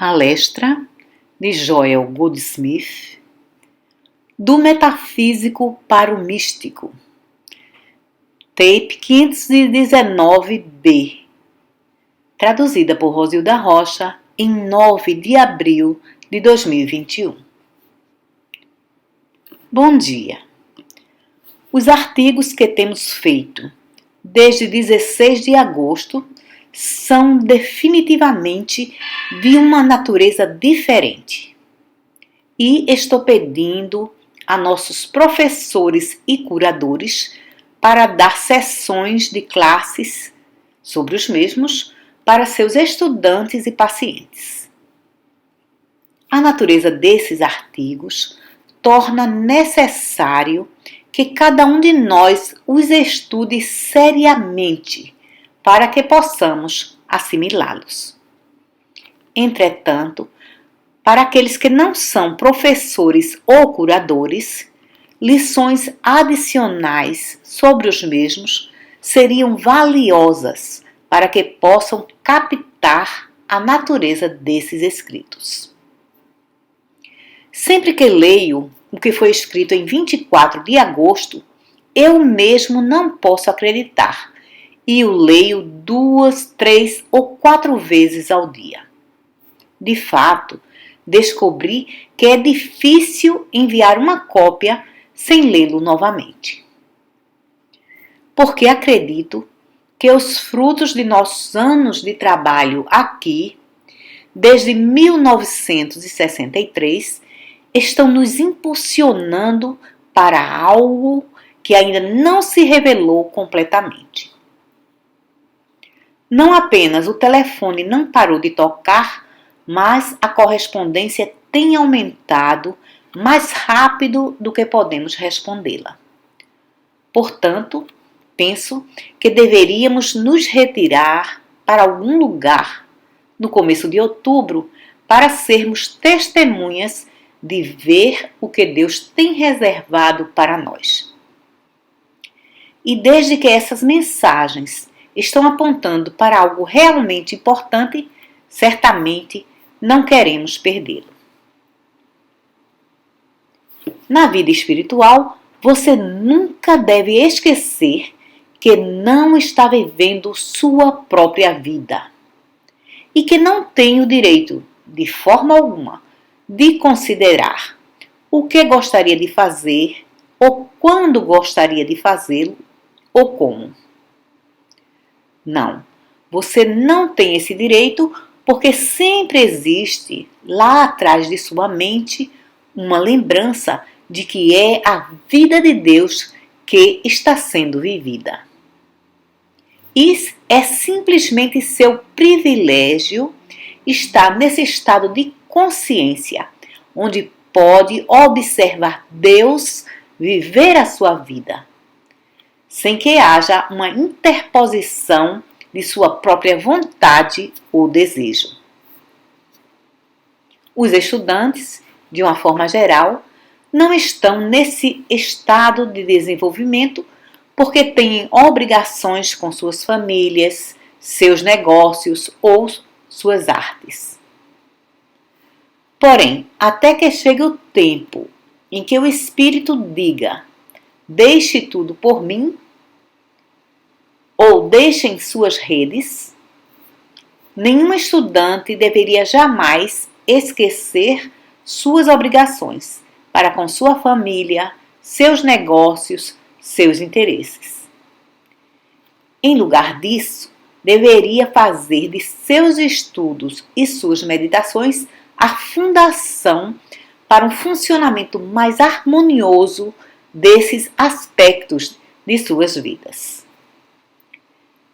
Palestra de Joel Goldsmith, do metafísico para o místico, tape 519B, traduzida por Rosilda Rocha em 9 de abril de 2021. Bom dia! Os artigos que temos feito desde 16 de agosto são definitivamente de uma natureza diferente. E estou pedindo a nossos professores e curadores para dar sessões de classes sobre os mesmos para seus estudantes e pacientes. A natureza desses artigos torna necessário que cada um de nós os estude seriamente para que possamos assimilá-los. Entretanto, para aqueles que não são professores ou curadores, lições adicionais sobre os mesmos seriam valiosas para que possam captar a natureza desses escritos. Sempre que leio o que foi escrito em 24 de agosto, eu mesmo não posso acreditar e o leio 2, 3 ou 4 vezes ao dia. De fato, descobri que é difícil enviar uma cópia sem lê-lo novamente. Porque acredito que os frutos de nossos anos de trabalho aqui, desde 1963, estão nos impulsionando para algo que ainda não se revelou completamente. Não apenas o telefone não parou de tocar, mas a correspondência tem aumentado mais rápido do que podemos respondê-la. Portanto, penso que deveríamos nos retirar para algum lugar no começo de outubro para sermos testemunhas de ver o que Deus tem reservado para nós. E desde que essas mensagens estão apontando para algo realmente importante, certamente não queremos perdê-lo. Na vida espiritual, você nunca deve esquecer que não está vivendo sua própria vida e que não tem o direito, de forma alguma, de considerar o que gostaria de fazer ou quando gostaria de fazê-lo ou como. Não, você não tem esse direito porque sempre existe lá atrás de sua mente uma lembrança de que é a vida de Deus que está sendo vivida. Isso é simplesmente seu privilégio estar nesse estado de consciência, onde pode observar Deus viver a sua vida, sem que haja uma interposição de sua própria vontade ou desejo. Os estudantes, de uma forma geral, não estão nesse estado de desenvolvimento porque têm obrigações com suas famílias, seus negócios ou suas artes. Porém, até que chegue o tempo em que o Espírito diga: deixe tudo por mim, ou deixem suas redes, nenhum estudante deveria jamais esquecer suas obrigações para com sua família, seus negócios, seus interesses. Em lugar disso, deveria fazer de seus estudos e suas meditações a fundação para um funcionamento mais harmonioso desses aspectos de suas vidas.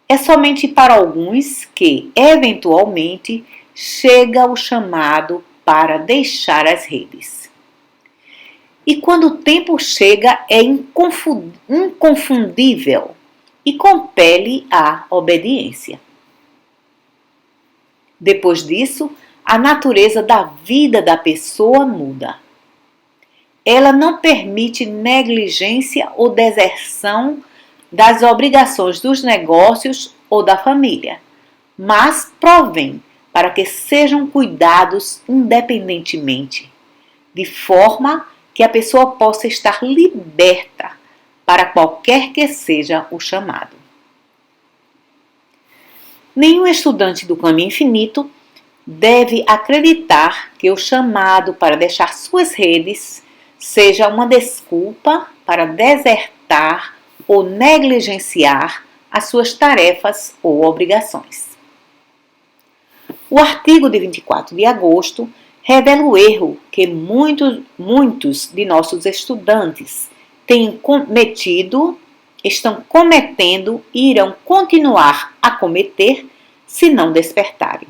É somente para alguns que, eventualmente, chega o chamado para deixar as redes. E quando o tempo chega, é inconfundível e compele a obediência. Depois disso, a natureza da vida da pessoa muda. Ela não permite negligência ou deserção das obrigações dos negócios ou da família, mas provém para que sejam cuidados independentemente, de forma que a pessoa possa estar liberta para qualquer que seja o chamado. Nenhum estudante do caminho infinito deve acreditar que o chamado para deixar suas redes seja uma desculpa para desertar ou negligenciar as suas tarefas ou obrigações. O artigo de 24 de agosto revela o erro que muitos de nossos estudantes têm cometido, estão cometendo e irão continuar a cometer se não despertarem.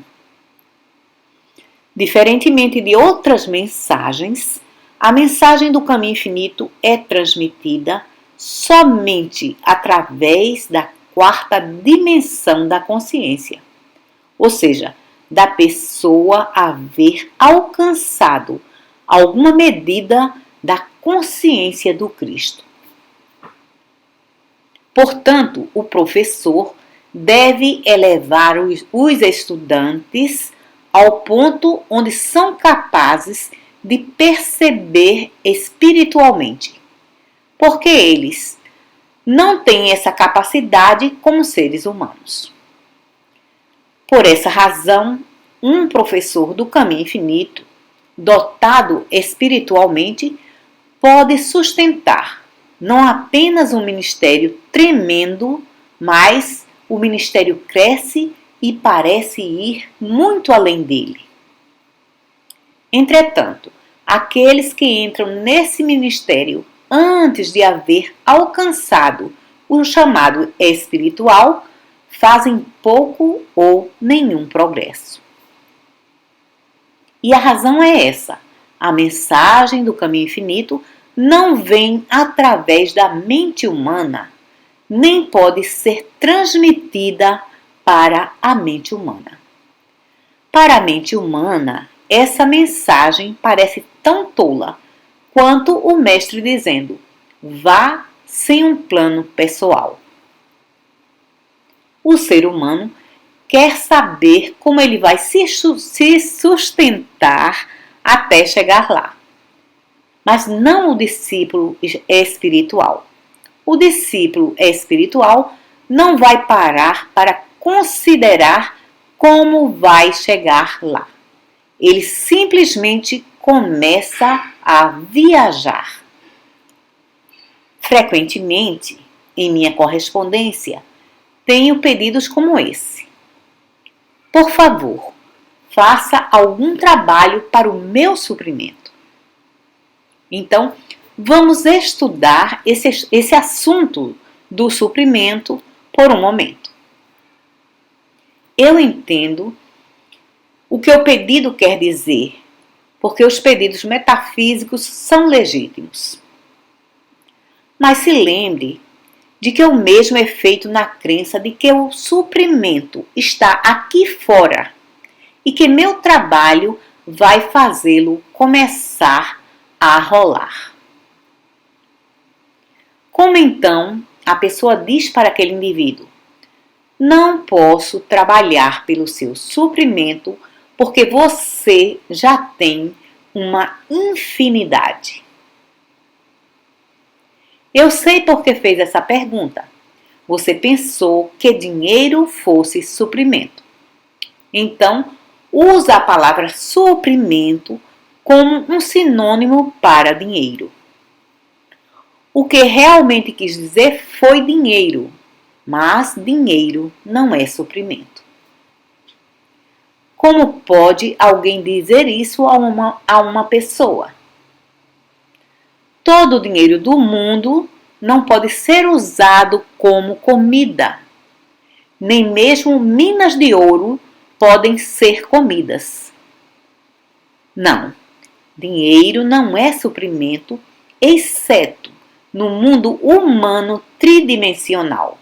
Diferentemente de outras mensagens, a mensagem do caminho infinito é transmitida somente através da quarta dimensão da consciência, ou seja, da pessoa haver alcançado alguma medida da consciência do Cristo. Portanto, o professor deve elevar os estudantes ao ponto onde são capazes de perceber espiritualmente, porque eles não têm essa capacidade como seres humanos. Por essa razão, um professor do caminho infinito, dotado espiritualmente, pode sustentar não apenas um ministério tremendo, mas o ministério cresce e parece ir muito além dele. Entretanto, aqueles que entram nesse ministério antes de haver alcançado o chamado espiritual fazem pouco ou nenhum progresso. E a razão é essa: a mensagem do caminho infinito não vem através da mente humana, nem pode ser transmitida para a mente humana. Para a mente humana, essa mensagem parece tão tola quanto o mestre dizendo: vá sem um plano pessoal. O ser humano quer saber como ele vai se sustentar até chegar lá, mas não o discípulo espiritual. O discípulo espiritual não vai parar para considerar como vai chegar lá. Ele simplesmente começa a viajar. Frequentemente, em minha correspondência, tenho pedidos como esse: por favor, faça algum trabalho para o meu suprimento. Então, vamos estudar esse assunto do suprimento por um momento. Eu entendo o que o pedido quer dizer, porque os pedidos metafísicos são legítimos. Mas se lembre de que o mesmo é feito na crença de que o suprimento está aqui fora e que meu trabalho vai fazê-lo começar a rolar. Como então a pessoa diz para aquele indivíduo: não posso trabalhar pelo seu suprimento porque você já tem uma infinidade? Eu sei por que fez essa pergunta. Você pensou que dinheiro fosse suprimento. Então, usa a palavra suprimento como um sinônimo para dinheiro. O que realmente quis dizer foi dinheiro, mas dinheiro não é suprimento. Como pode alguém dizer isso a uma pessoa? Todo o dinheiro do mundo não pode ser usado como comida. Nem mesmo minas de ouro podem ser comidas. Não, dinheiro não é suprimento, exceto no mundo humano tridimensional.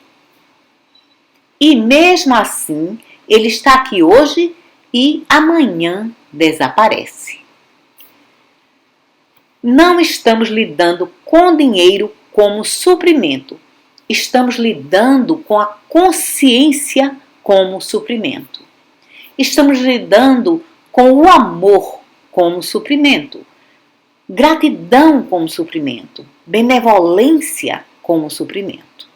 E mesmo assim, ele está aqui hoje e amanhã desaparece. Não estamos lidando com dinheiro como suprimento. Estamos lidando com a consciência como suprimento. estamos lidando com o amor como suprimento, gratidão como suprimento, benevolência como suprimento.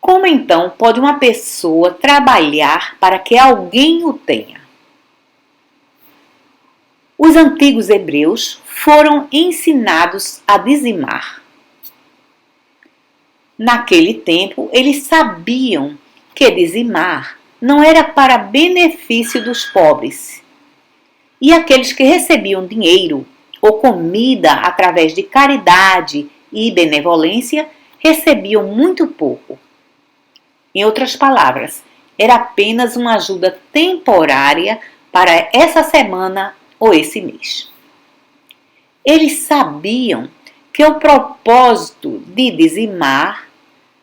Como então pode uma pessoa trabalhar para que alguém o tenha? Os antigos hebreus foram ensinados a dizimar. Naquele tempo, eles sabiam que dizimar não era para benefício dos pobres. E aqueles que recebiam dinheiro ou comida através de caridade e benevolência recebiam muito pouco. Em outras palavras, era apenas uma ajuda temporária para essa semana ou esse mês. Eles sabiam que o propósito de dizimar,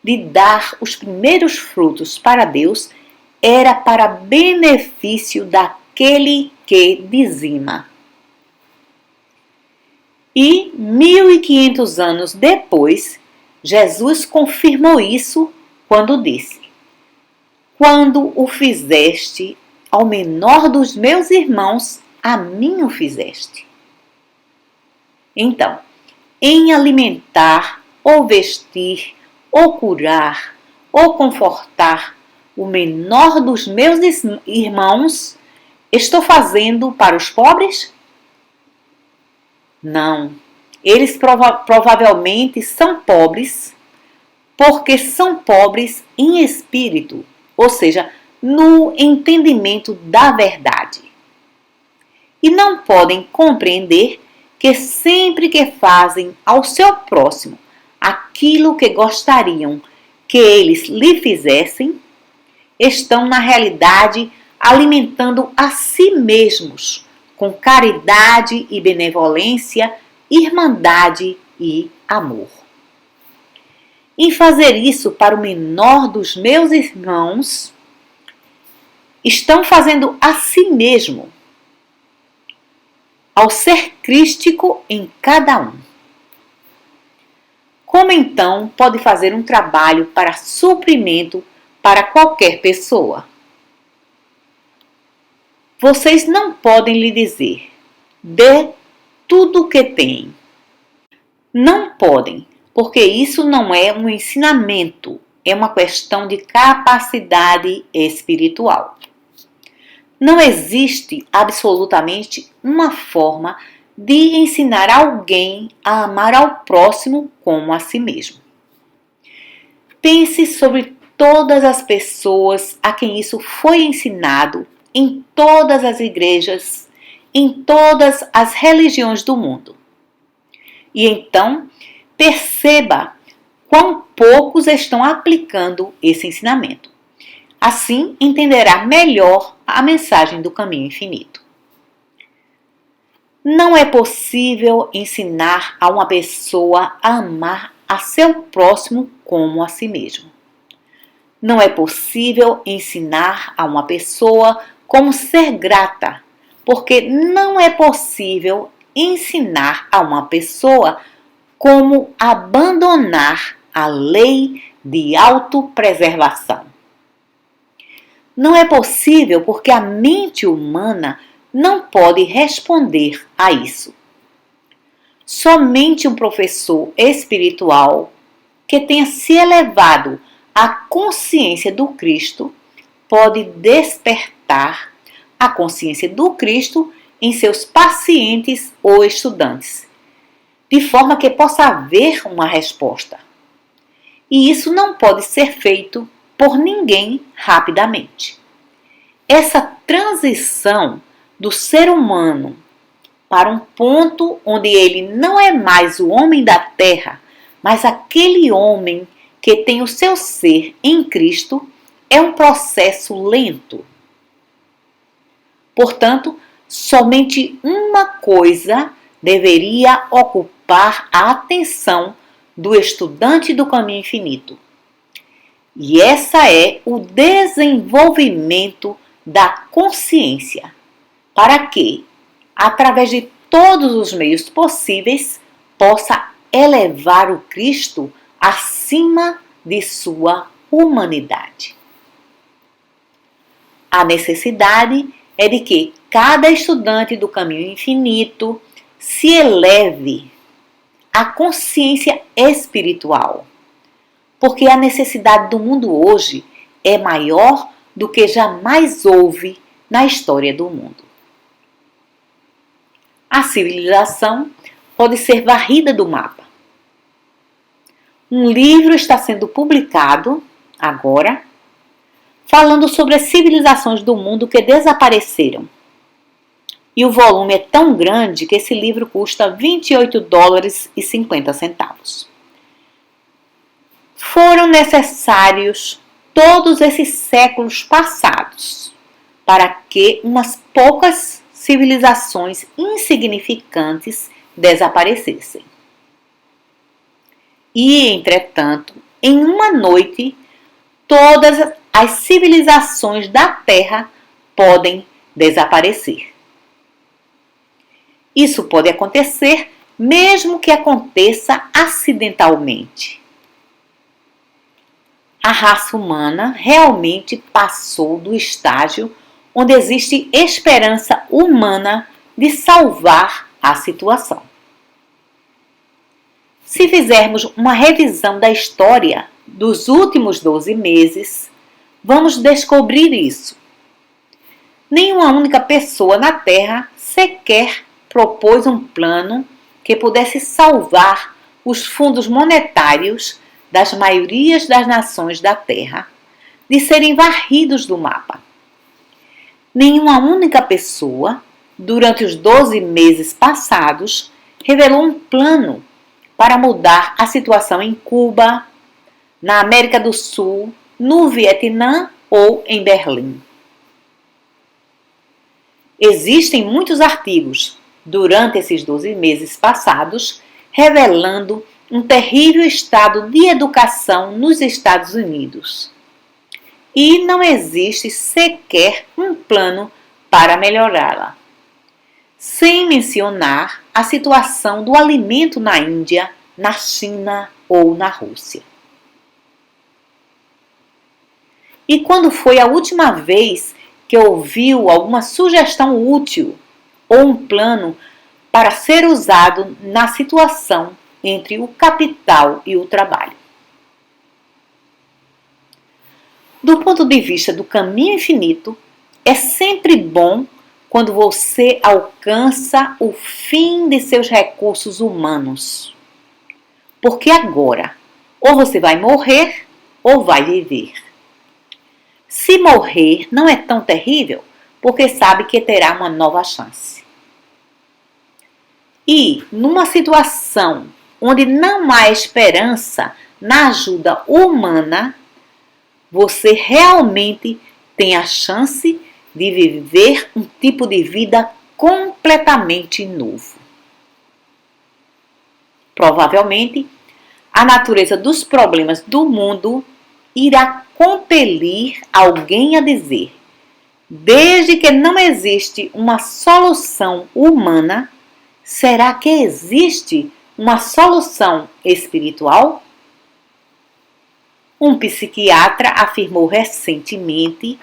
de dar os primeiros frutos para Deus, era para benefício daquele que dizima. E 1500 anos depois, Jesus confirmou isso quando disse: quando o fizeste ao menor dos meus irmãos, a mim o fizeste. Então, em alimentar, ou vestir, ou curar, ou confortar o menor dos meus irmãos, estou fazendo para os pobres? Não. Eles provavelmente são pobres porque são pobres em espírito, ou seja, no entendimento da verdade. E não podem compreender que sempre que fazem ao seu próximo aquilo que gostariam que eles lhe fizessem, estão na realidade alimentando a si mesmos com caridade e benevolência, irmandade e amor. Em fazer isso para o menor dos meus irmãos, estão fazendo a si mesmo, ao ser crístico em cada um. Como então pode fazer um trabalho para suprimento para qualquer pessoa? Vocês não podem lhe dizer: dê tudo o que tem. Não podem, porque isso não é um ensinamento, é uma questão de capacidade espiritual. Não existe absolutamente uma forma de ensinar alguém a amar ao próximo como a si mesmo. Pense sobre todas as pessoas a quem isso foi ensinado em todas as igrejas, em todas as religiões do mundo. E então, perceba quão poucos estão aplicando esse ensinamento. Assim, entenderá melhor a mensagem do caminho infinito. Não é possível ensinar a uma pessoa a amar a seu próximo como a si mesmo. Não é possível ensinar a uma pessoa como ser grata, porque não é possível ensinar a uma pessoa como abandonar a lei de autopreservação. Não é possível porque a mente humana não pode responder a isso. Somente um professor espiritual que tenha se elevado à consciência do Cristo pode despertar a consciência do Cristo em seus pacientes ou estudantes, de forma que possa haver uma resposta. E isso não pode ser feito por ninguém rapidamente. Essa transição do ser humano para um ponto onde ele não é mais o homem da terra, mas aquele homem que tem o seu ser em Cristo, é um processo lento. Portanto, somente uma coisa deveria ocupar a atenção do estudante do caminho infinito. E essa é o desenvolvimento da consciência, para que, através de todos os meios possíveis, possa elevar o Cristo acima de sua humanidade. A necessidade é de que cada estudante do caminho infinito se eleve à consciência espiritual, porque a necessidade do mundo hoje é maior do que jamais houve na história do mundo. A civilização pode ser varrida do mapa. Um livro está sendo publicado agora, falando sobre as civilizações do mundo que desapareceram. E o volume é tão grande que esse livro custa $28,50. Foram necessários todos esses séculos passados para que umas poucas civilizações insignificantes desaparecessem. E, entretanto, em uma noite, todas as civilizações da Terra podem desaparecer. Isso pode acontecer mesmo que aconteça acidentalmente. A raça humana realmente passou do estágio onde existe esperança humana de salvar a situação. Se fizermos uma revisão da história dos últimos 12 meses, vamos descobrir isso. Nenhuma única pessoa na Terra sequer propôs um plano que pudesse salvar os fundos monetários das maiorias das nações da Terra de serem varridos do mapa. Nenhuma única pessoa, durante os 12 meses passados, revelou um plano para mudar a situação em Cuba, na América do Sul, no Vietnã ou em Berlim. Existem muitos artigos durante esses 12 meses passados revelando um terrível estado de educação nos Estados Unidos. E não existe sequer um plano para melhorá-la. Sem mencionar a situação do alimento na Índia, na China ou na Rússia. E quando foi a última vez que ouviu alguma sugestão útil ou um plano para ser usado na situação entre o capital e o trabalho? Do ponto de vista do caminho infinito, é sempre bom quando você alcança o fim de seus recursos humanos. Porque agora, ou você vai morrer ou vai viver. Se morrer não é tão terrível, porque sabe que terá uma nova chance. E, numa situação onde não há esperança na ajuda humana, você realmente tem a chance de viver um tipo de vida completamente novo. Provavelmente, a natureza dos problemas do mundo irá compelir alguém a dizer: desde que não existe uma solução humana, será que existe uma solução espiritual? Um psiquiatra afirmou recentemente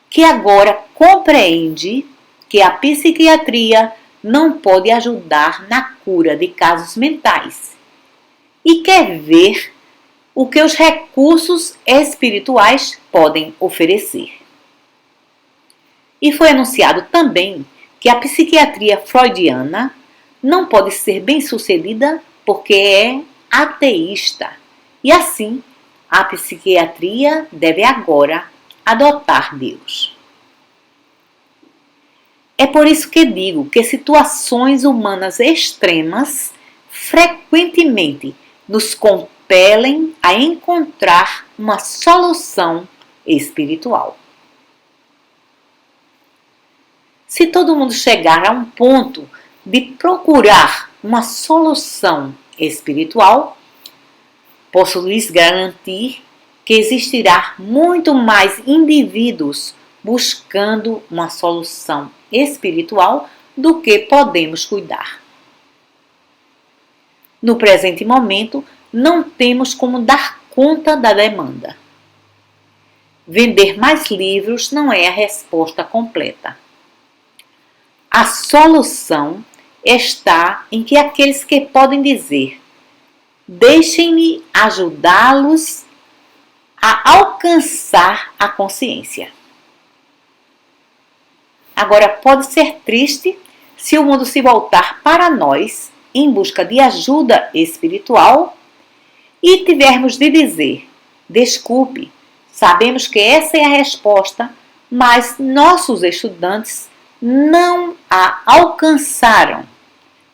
que agora compreende que a psiquiatria não pode ajudar na cura de casos mentais e quer ver o que os recursos espirituais podem oferecer. E foi anunciado também que a psiquiatria freudiana não pode ser bem-sucedida porque é ateísta e assim a psiquiatria deve agora adotar Deus. É por isso que digo que situações humanas extremas frequentemente nos compelem a encontrar uma solução espiritual. Se todo mundo chegar a um ponto de procurar uma solução espiritual, posso lhes garantir que existirá muito mais indivíduos buscando uma solução espiritual do que podemos cuidar. No presente momento, não temos como dar conta da demanda. Vender mais livros não é a resposta completa. A solução está em que aqueles que podem dizer: deixem-me ajudá-los a alcançar a consciência. Agora, pode ser triste se o mundo se voltar para nós em busca de ajuda espiritual e tivermos de dizer: desculpe, sabemos que essa é a resposta, mas nossos estudantes não a alcançaram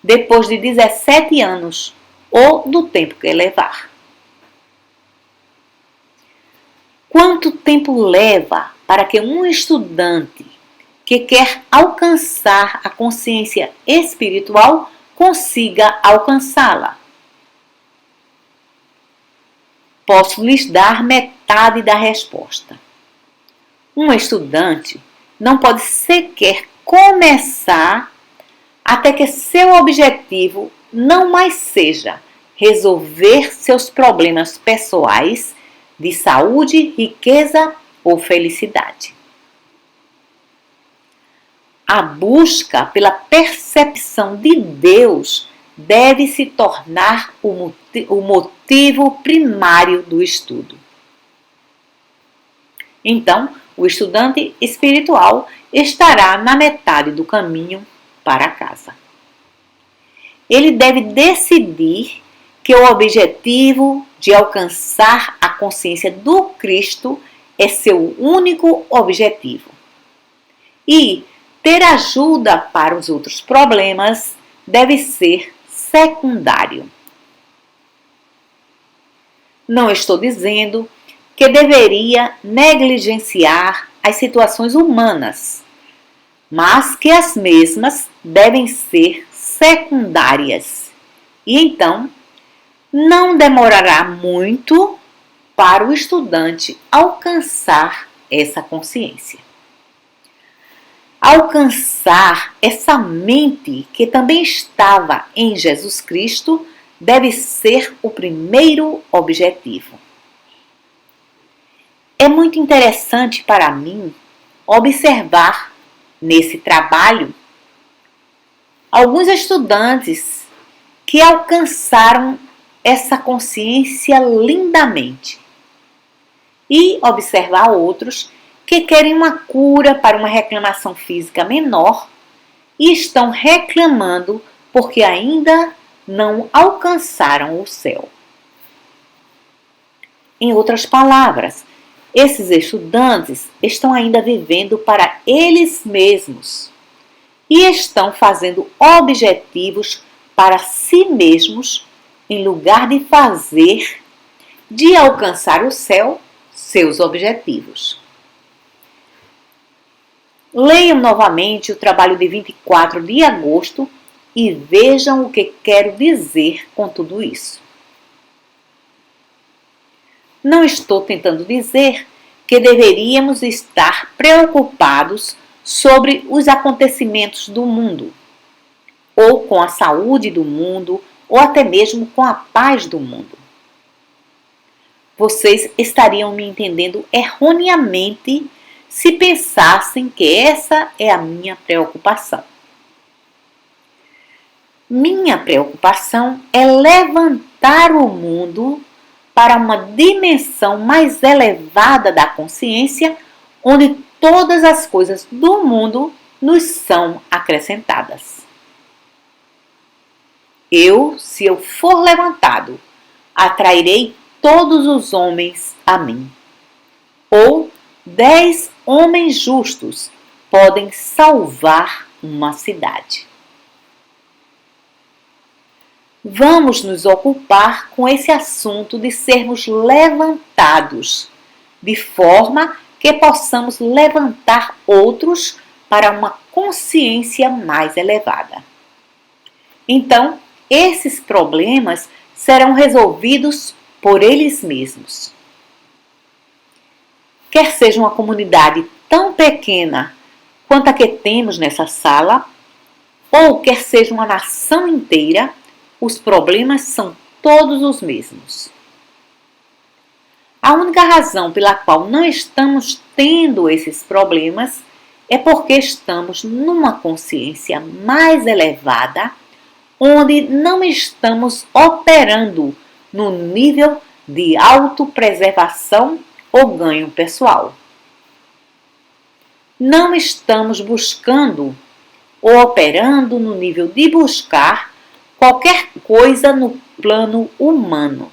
depois de 17 anos ou do tempo que levar. Quanto tempo leva para que um estudante que quer alcançar a consciência espiritual consiga alcançá-la? Posso lhes dar metade da resposta. Um estudante não pode sequer começar até que seu objetivo não mais seja resolver seus problemas pessoais de saúde, riqueza ou felicidade. A busca pela percepção de Deus deve se tornar o motivo primário do estudo. Então, o estudante espiritual estará na metade do caminho para casa. Ele deve decidir que o objetivo de alcançar a consciência do Cristo é seu único objetivo. E ter ajuda para os outros problemas deve ser secundário. Não estou dizendo que deveria negligenciar as situações humanas, mas que as mesmas devem ser secundárias. E então, não demorará muito para o estudante alcançar essa consciência. Alcançar essa mente que também estava em Jesus Cristo deve ser o primeiro objetivo. É muito interessante para mim observar nesse trabalho alguns estudantes que alcançaram essa consciência lindamente e observar outros que querem uma cura para uma reclamação física menor e estão reclamando porque ainda não alcançaram o céu. Em outras palavras, esses estudantes estão ainda vivendo para eles mesmos e estão fazendo objetivos para si mesmos em lugar de alcançar o céu, seus objetivos. Leiam novamente o trabalho de 24 de agosto e vejam o que quero dizer com tudo isso. Não estou tentando dizer que deveríamos estar preocupados sobre os acontecimentos do mundo, ou com a saúde do mundo, ou até mesmo com a paz do mundo. Vocês estariam me entendendo erroneamente se pensassem que essa é a minha preocupação. Minha preocupação é levantar o mundo para uma dimensão mais elevada da consciência, onde todas as coisas do mundo nos são acrescentadas. Se eu for levantado, atrairei todos os homens a mim. Ou 10 homens justos podem salvar uma cidade. Vamos nos ocupar com esse assunto de sermos levantados, de forma que possamos levantar outros para uma consciência mais elevada. Então, esses problemas serão resolvidos por eles mesmos. Quer seja uma comunidade tão pequena quanto a que temos nessa sala, ou quer seja uma nação inteira, os problemas são todos os mesmos. A única razão pela qual não estamos tendo esses problemas é porque estamos numa consciência mais elevada, onde não estamos operando no nível de autopreservação ou ganho pessoal. Não estamos buscando ou operando no nível de buscar qualquer coisa no plano humano.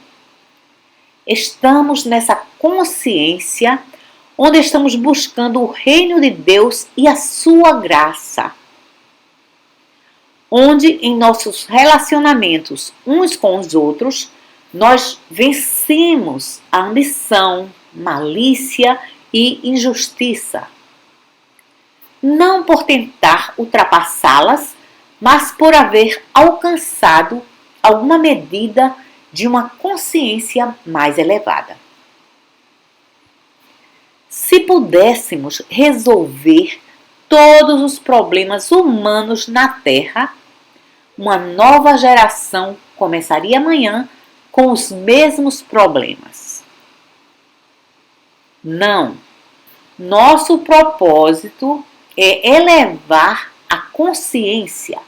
Estamos nessa consciência onde estamos buscando o reino de Deus e a sua graça. Onde em nossos relacionamentos uns com os outros, nós vencemos a ambição, malícia e injustiça. Não por tentar ultrapassá-las, mas por haver alcançado alguma medida de uma consciência mais elevada. Se pudéssemos resolver todos os problemas humanos na Terra, uma nova geração começaria amanhã com os mesmos problemas. Não. Nosso propósito é elevar a consciência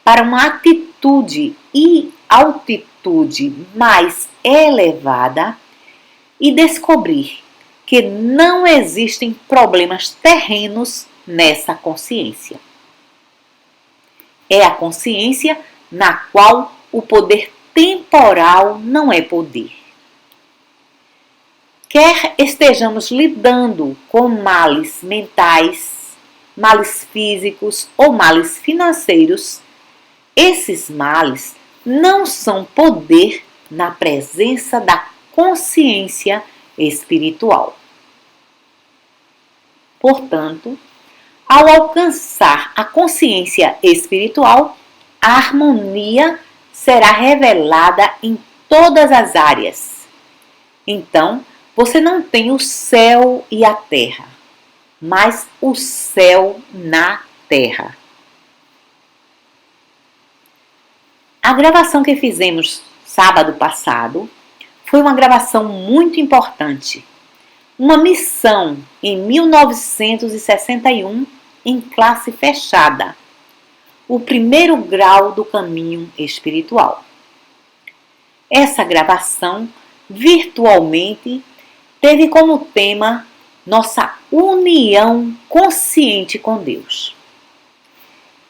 para uma atitude e altitude mais elevada e descobrir que não existem problemas terrenos nessa consciência. É a consciência na qual o poder temporal não é poder. Quer estejamos lidando com males mentais, males físicos ou males financeiros, esses males não são poder na presença da consciência espiritual. Portanto, ao alcançar a consciência espiritual, a harmonia será revelada em todas as áreas. Então, você não tem o céu e a terra, mas o céu na terra. A gravação que fizemos sábado passado foi uma gravação muito importante. Uma missão em 1961 em classe fechada. O primeiro grau do caminho espiritual. Essa gravação, virtualmente, teve como tema nossa união consciente com Deus.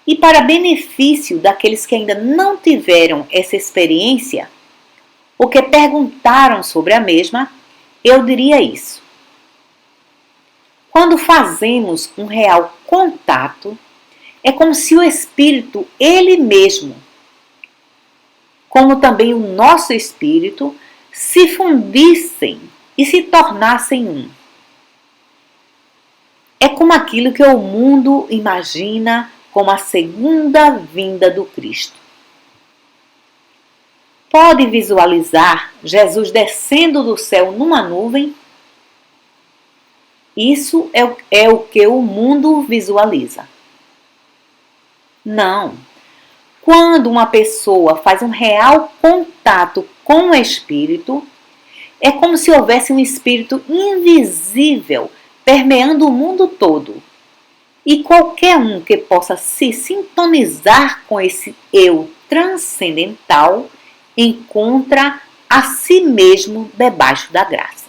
E para benefício daqueles que ainda não tiveram essa experiência, ou que perguntaram sobre a mesma, eu diria isso. Quando fazemos um real contato, é como se o Espírito, ele mesmo, como também o nosso Espírito, se fundissem e se tornassem um. É como aquilo que o mundo imagina como a segunda vinda do Cristo. Pode visualizar Jesus descendo do céu numa nuvem? Isso é o que o mundo visualiza. Não. Quando uma pessoa faz um real contato com o Espírito, é como se houvesse um Espírito invisível permeando o mundo todo. E qualquer um que possa se sintonizar com esse eu transcendental encontra a si mesmo debaixo da graça.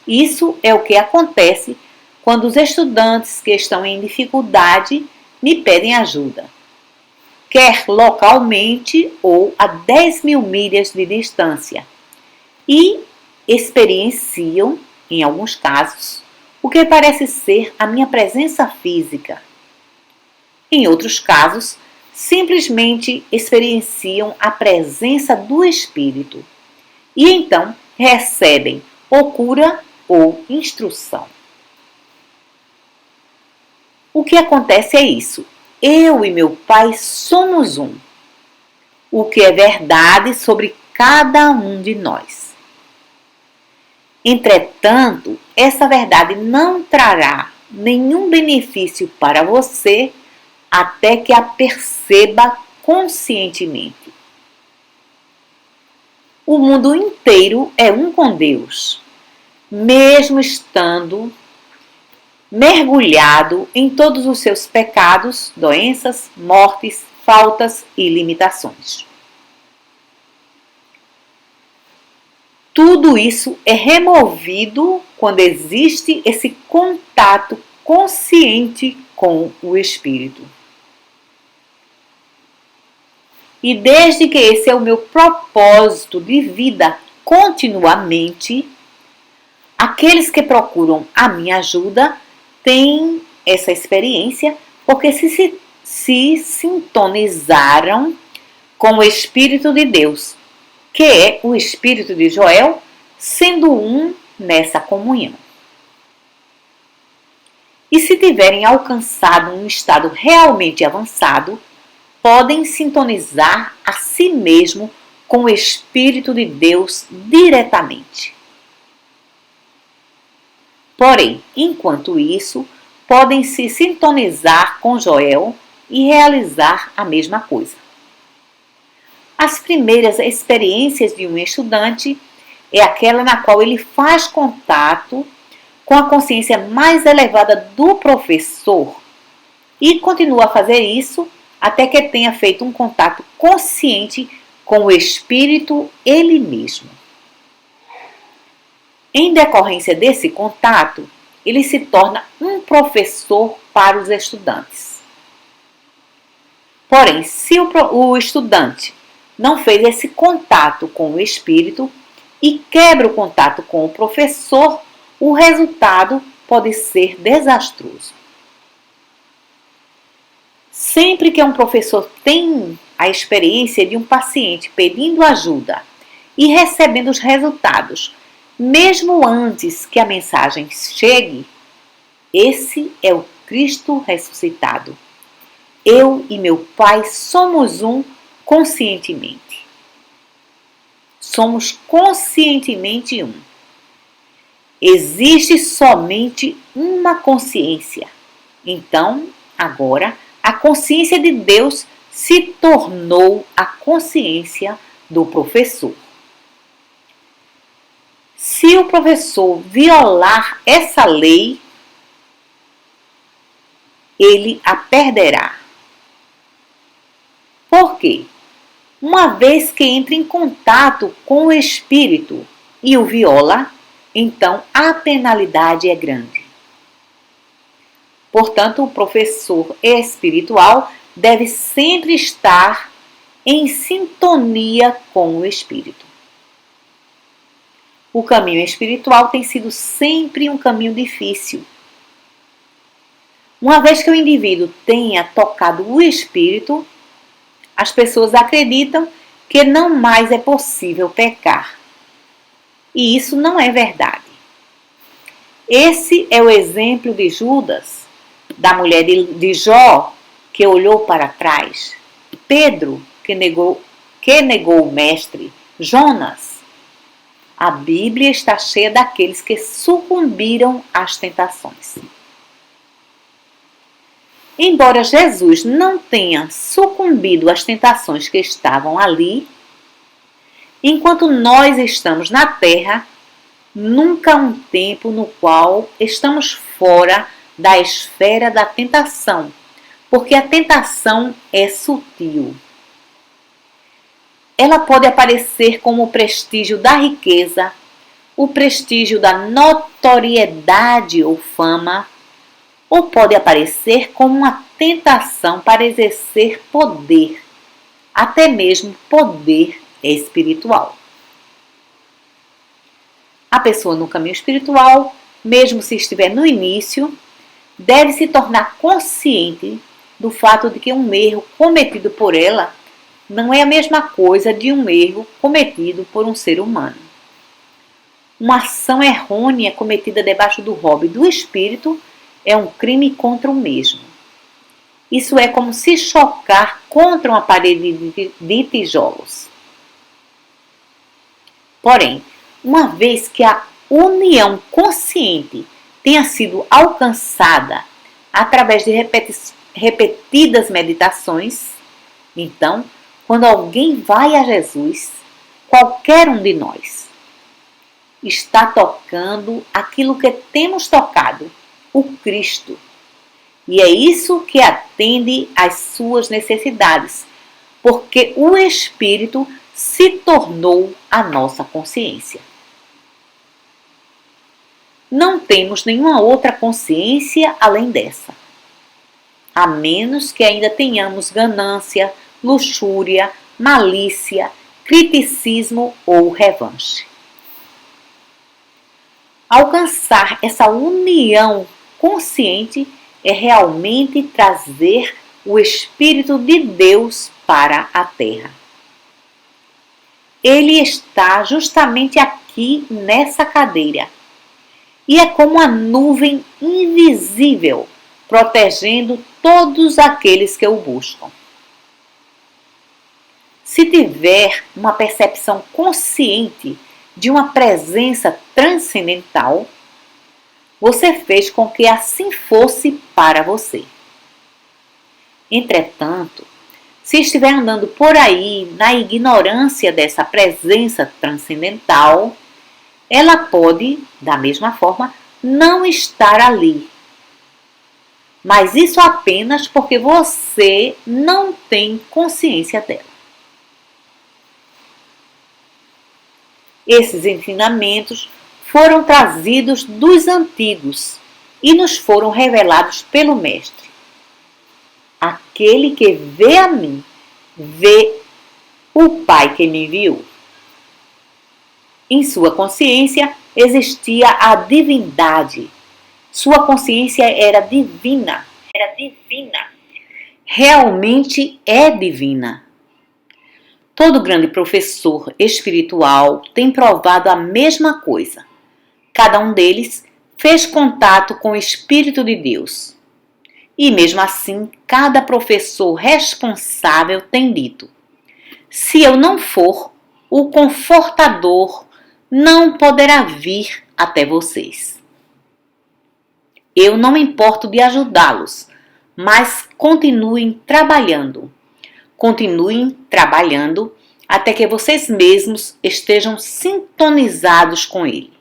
Isso é o que acontece quando os estudantes que estão em dificuldade me pedem ajuda, quer localmente ou a 10.000 milhas de distância, e experienciam, em alguns casos, o que parece ser a minha presença física. Em outros casos, simplesmente experienciam a presença do Espírito e então recebem ou cura ou instrução. O que acontece é isso. Eu e meu Pai somos um. O que é verdade sobre cada um de nós. Entretanto, essa verdade não trará nenhum benefício para você até que a perceba conscientemente. O mundo inteiro é um com Deus. mesmo estando mergulhado em todos os seus pecados, doenças, mortes, faltas e limitações. Tudo isso é removido quando existe esse contato consciente com o Espírito. E desde que esse é o meu propósito de vida continuamente, aqueles que procuram a minha ajuda têm essa experiência porque se sintonizaram com o Espírito de Deus, que é o Espírito de Joel, sendo um nessa comunhão. E se tiverem alcançado um estado realmente avançado, podem sintonizar a si mesmo com o Espírito de Deus diretamente. Porém, enquanto isso, podem se sintonizar com Joel e realizar a mesma coisa. As primeiras experiências de um estudante é aquela na qual ele faz contato com a consciência mais elevada do professor e continua a fazer isso até que tenha feito um contato consciente com o Espírito ele mesmo. Em decorrência desse contato, ele se torna um professor para os estudantes. Porém, se o estudante não fez esse contato com o Espírito e quebra o contato com o professor, o resultado pode ser desastroso. Sempre que um professor tem a experiência de um paciente pedindo ajuda e recebendo os resultados, mesmo antes que a mensagem chegue, esse é o Cristo ressuscitado. Eu e meu Pai somos um conscientemente. Somos conscientemente um. Existe somente uma consciência. Então, agora, a consciência de Deus se tornou a consciência do professor. Se o professor violar essa lei, ele a perderá. Por quê? Uma vez que entra em contato com o Espírito e o viola, então a penalidade é grande. Portanto, o professor espiritual deve sempre estar em sintonia com o Espírito. O caminho espiritual tem sido sempre um caminho difícil. Uma vez que o indivíduo tenha tocado o Espírito, as pessoas acreditam que não mais é possível pecar. E isso não é verdade. Esse é o exemplo de Judas, da mulher de Jó, que olhou para trás, Pedro, que negou o Mestre, Jonas. A Bíblia está cheia daqueles que sucumbiram às tentações. Embora Jesus não tenha sucumbido às tentações que estavam ali, enquanto nós estamos na terra, nunca há um tempo no qual estamos fora da esfera da tentação, porque a tentação é sutil. Ela pode aparecer como o prestígio da riqueza, o prestígio da notoriedade ou fama, ou pode aparecer como uma tentação para exercer poder, até mesmo poder espiritual. A pessoa no caminho espiritual, mesmo se estiver no início, deve se tornar consciente do fato de que um erro cometido por ela não é a mesma coisa de um erro cometido por um ser humano. Uma ação errônea cometida debaixo do hobby do espírito é um crime contra o mesmo. Isso é como se chocar contra uma parede de tijolos. Porém, uma vez que a união consciente tenha sido alcançada através de repetidas meditações, então, quando alguém vai a Jesus, qualquer um de nós, está tocando aquilo que temos tocado, o Cristo. E é isso que atende às suas necessidades, porque o Espírito se tornou a nossa consciência. Não temos nenhuma outra consciência além dessa, a menos que ainda tenhamos ganância, luxúria, malícia, criticismo ou revanche. Alcançar essa união consciente é realmente trazer o Espírito de Deus para a Terra. Ele está justamente aqui nessa cadeira e é como uma nuvem invisível protegendo todos aqueles que o buscam. Se tiver uma percepção consciente de uma presença transcendental, você fez com que assim fosse para você. Entretanto, se estiver andando por aí na ignorância dessa presença transcendental, ela pode, da mesma forma, não estar ali. Mas isso apenas porque você não tem consciência dela. Esses ensinamentos foram trazidos dos antigos e nos foram revelados pelo Mestre. Aquele que vê a mim, vê o Pai que me enviou. Em sua consciência existia a divindade. Sua consciência era divina. Realmente é divina. Todo grande professor espiritual tem provado a mesma coisa. Cada um deles fez contato com o Espírito de Deus. E mesmo assim, cada professor responsável tem dito: se eu não for, o Confortador não poderá vir até vocês. Eu não me importo de ajudá-los, mas continuem trabalhando. Continuem trabalhando até que vocês mesmos estejam sintonizados com ele.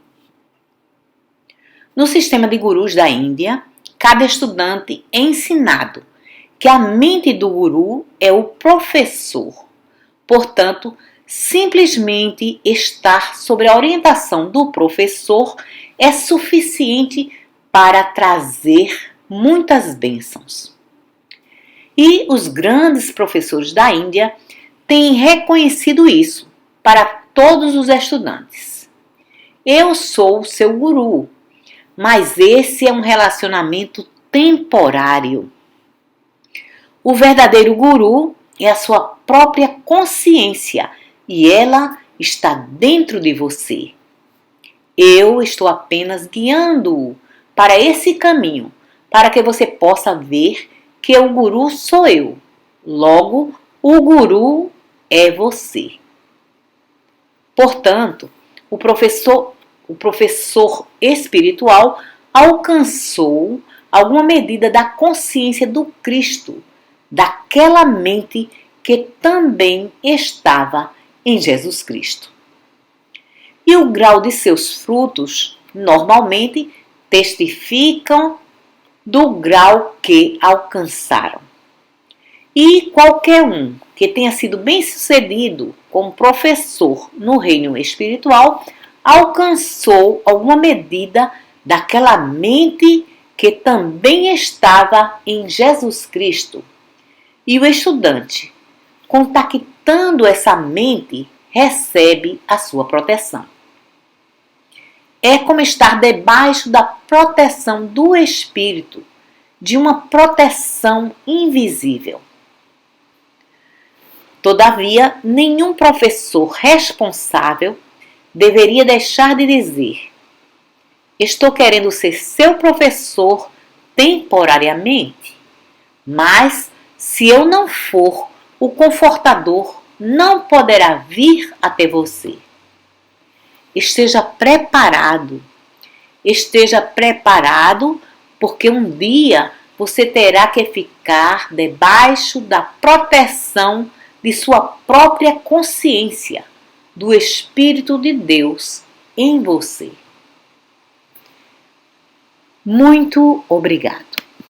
No sistema de gurus da Índia, cada estudante é ensinado que a mente do guru é o professor. Portanto, simplesmente estar sob a orientação do professor é suficiente para trazer muitas bênçãos. E os grandes professores da Índia têm reconhecido isso para todos os estudantes. Eu sou o seu guru, mas esse é um relacionamento temporário. O verdadeiro guru é a sua própria consciência e ela está dentro de você. Eu estou apenas guiando-o para esse caminho, para que você possa ver que o guru sou eu. Logo, o guru é você. Portanto, o professor espiritual alcançou alguma medida da consciência do Cristo, daquela mente que também estava em Jesus Cristo. E o grau de seus frutos normalmente testificam do grau que alcançaram. E qualquer um que tenha sido bem-sucedido como professor no reino espiritual alcançou alguma medida daquela mente que também estava em Jesus Cristo. E o estudante, contactando essa mente, recebe a sua proteção. É como estar debaixo da proteção do Espírito, de uma proteção invisível. Todavia, nenhum professor responsável deveria deixar de dizer: estou querendo ser seu professor temporariamente, mas se eu não for, o Confortador não poderá vir até você. Esteja preparado. Esteja preparado, porque um dia você terá que ficar debaixo da proteção de sua própria consciência, do Espírito de Deus em você. Muito obrigado.